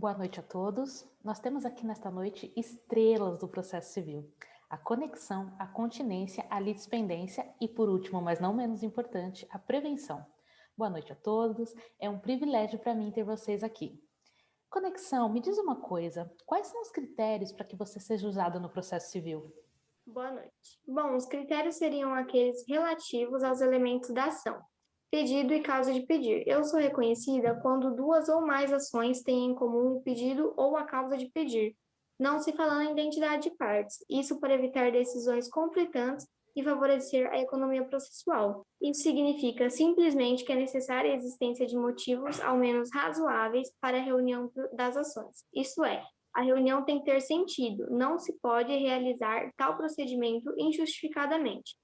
Boa noite a todos. Nós temos aqui nesta noite estrelas do processo civil. A conexão, a continência, a litispendência e, por último, mas não menos importante, a prevenção. Boa noite a todos. É um privilégio para mim ter vocês aqui. Conexão, me diz uma coisa. Quais são os critérios para que você seja usado no processo civil? Boa noite. Bom, os critérios seriam aqueles relativos aos elementos da ação. Pedido e causa de pedir. Eu sou reconhecida quando duas ou mais ações têm em comum o pedido ou a causa de pedir, não se falando em identidade de partes. Isso para evitar decisões conflitantes e favorecer a economia processual. Isso significa simplesmente que é necessária a existência de motivos ao menos razoáveis para a reunião das ações. Isso é, a reunião tem que ter sentido, não se pode realizar tal procedimento injustificadamente,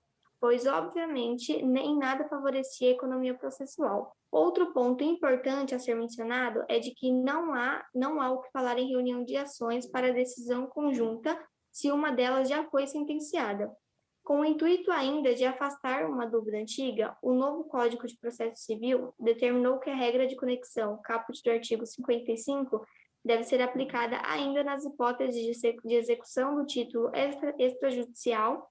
pois, obviamente, nem nada favorecia a economia processual. Outro ponto importante a ser mencionado é de que não há o que falar em reunião de ações para decisão conjunta se uma delas já foi sentenciada. Com o intuito ainda de afastar uma dúvida antiga, o novo Código de Processo Civil determinou que a regra de conexão, caput do artigo 55, deve ser aplicada ainda nas hipóteses de execução do título extrajudicial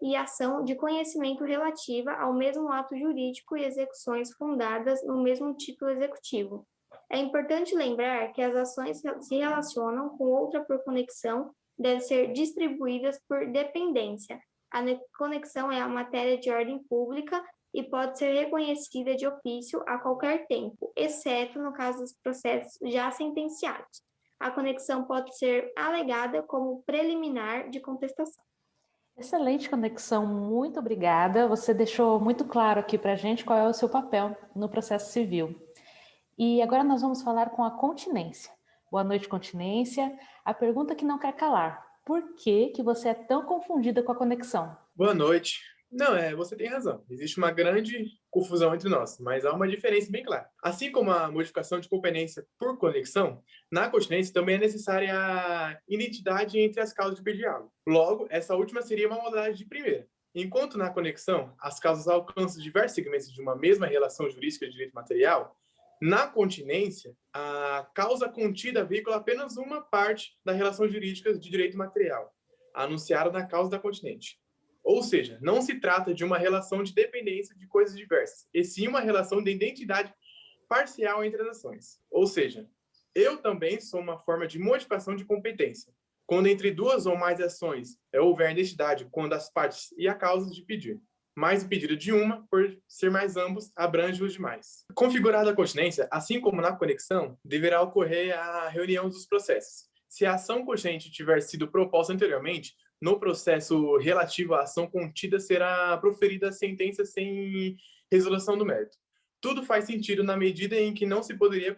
e ação de conhecimento relativa ao mesmo ato jurídico e execuções fundadas no mesmo título executivo. É importante lembrar que as ações se relacionam com outra por conexão, devem ser distribuídas por dependência. A conexão é a matéria de ordem pública e pode ser reconhecida de ofício a qualquer tempo, exceto no caso dos processos já sentenciados. A conexão pode ser alegada como preliminar de contestação. Excelente conexão, muito obrigada. Você deixou muito claro aqui para a gente qual é o seu papel no processo civil. E agora nós vamos falar com a continência. Boa noite, continência. A pergunta que não quer calar. Por que você é tão confundida com a conexão? Boa noite. Não, você tem razão. Existe uma grande confusão entre nós, mas há uma diferença bem clara. Assim como a modificação de competência por conexão, na continência também é necessária a identidade entre as causas de pedido. Logo, essa última seria uma modalidade de primeira. Enquanto na conexão, as causas alcançam diversos segmentos de uma mesma relação jurídica de direito material, na continência, a causa contida veicula apenas uma parte da relação jurídica de direito material, anunciada na causa da continente. Ou seja, não se trata de uma relação de dependência de coisas diversas, e sim uma relação de identidade parcial entre as ações. Ou seja, eu também sou uma forma de modificação de competência, quando entre duas ou mais ações houver identidade quando as partes e a causa de pedir. Mais o pedido de uma, por ser mais ambos, abrange os demais. Configurada a continência, assim como na conexão, deverá ocorrer a reunião dos processos. Se a ação contingente tiver sido proposta anteriormente, no processo relativo à ação contida será proferida a sentença sem resolução do mérito. Tudo faz sentido na medida em que não se poderia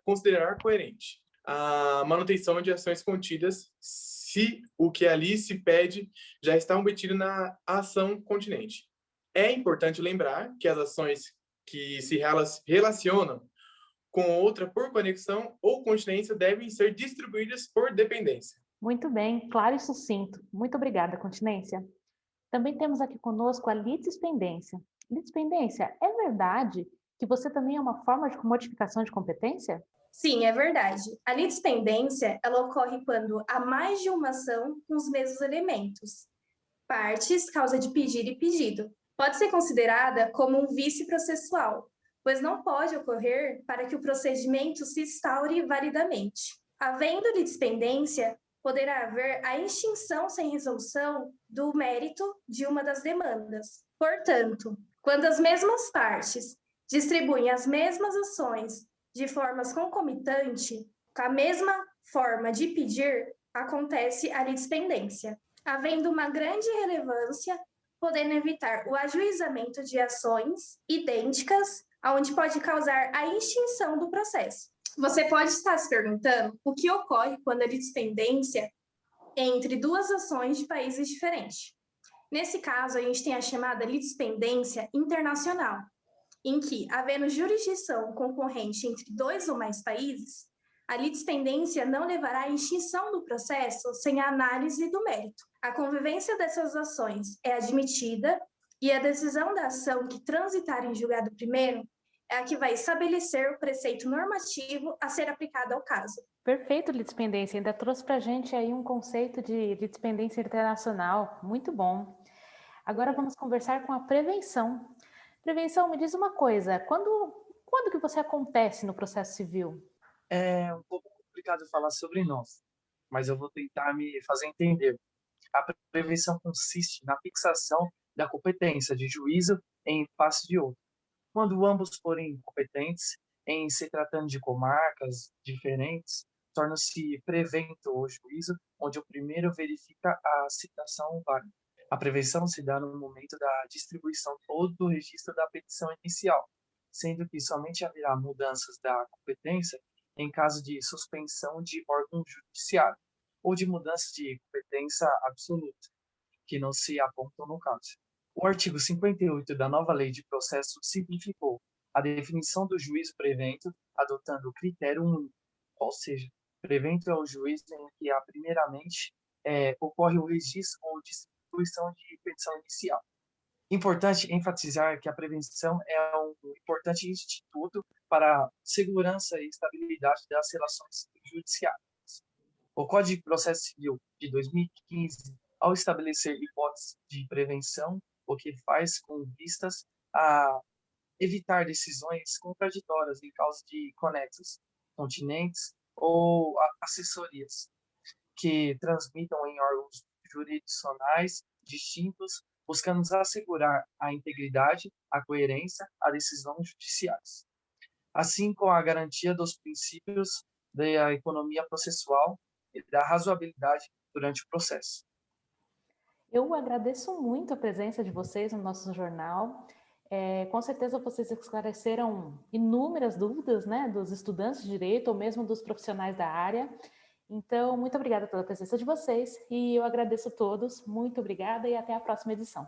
considerar coerente a manutenção de ações contidas se o que ali se pede já está obtido na ação continente. É importante lembrar que as ações que se relacionam com outra por conexão ou continência devem ser distribuídas por dependência. Muito bem, claro e sucinto. Muito obrigada, continência. Também temos aqui conosco a litispendência. Litispendência, é verdade que você também é uma forma de modificação de competência? Sim, é verdade. A litispendência, ela ocorre quando há mais de uma ação com os mesmos elementos. Partes, causa de pedir e pedido. Pode ser considerada como um vício processual, pois não pode ocorrer para que o procedimento se instaure validamente. Havendo litispendência, poderá haver a extinção sem resolução do mérito de uma das demandas. Portanto, quando as mesmas partes distribuem as mesmas ações de formas concomitantes, com a mesma forma de pedir, acontece a litispendência, havendo uma grande relevância, podendo evitar o ajuizamento de ações idênticas, onde pode causar a extinção do processo. Você pode estar se perguntando o que ocorre quando a litispendência entre duas ações de países diferentes. Nesse caso, a gente tem a chamada litispendência internacional, em que, havendo jurisdição concorrente entre dois ou mais países, a litispendência não levará à extinção do processo sem a análise do mérito. A convivência dessas ações é admitida e a decisão da ação que transitar em julgado primeiro é a que vai estabelecer o preceito normativo a ser aplicado ao caso. Perfeito, litispendência. Ainda trouxe para a gente aí um conceito de litispendência internacional. Muito bom. Agora vamos conversar com a prevenção. Prevenção, me diz uma coisa. Quando que você acontece no processo civil? É um pouco complicado falar sobre nós, mas eu vou tentar me fazer entender. A prevenção consiste na fixação da competência de juízo em face de outro. Quando ambos forem competentes, em se tratando de comarcas diferentes, torna-se prevento o juízo, onde o primeiro verifica a citação válida. A prevenção se dá no momento da distribuição todo do registro da petição inicial, sendo que somente haverá mudanças da competência em caso de suspensão de órgão judiciário ou de mudança de competência absoluta, que não se apontam no caso. O artigo 58 da nova Lei de Processo simplificou a definição do juízo prevento, adotando o critério único, ou seja, prevento é o juízo em que, primeiramente, ocorre o registro ou distribuição de petição inicial. Importante enfatizar que a prevenção é um importante instituto para a segurança e estabilidade das relações judiciais. O Código de Processo Civil de 2015, ao estabelecer hipóteses de prevenção, o que faz com vistas a evitar decisões contraditórias em causa de conexos, continentes ou assessorias que transmitam em órgãos jurisdicionais distintos, buscando assegurar a integridade, a coerência, a decisões judiciais, assim como a garantia dos princípios da economia processual e da razoabilidade durante o processo. Eu agradeço muito a presença de vocês no nosso jornal. Com certeza vocês esclareceram inúmeras dúvidas, né, dos estudantes de direito ou mesmo dos profissionais da área. Então, muito obrigada pela presença de vocês e eu agradeço a todos. Muito obrigada e até a próxima edição.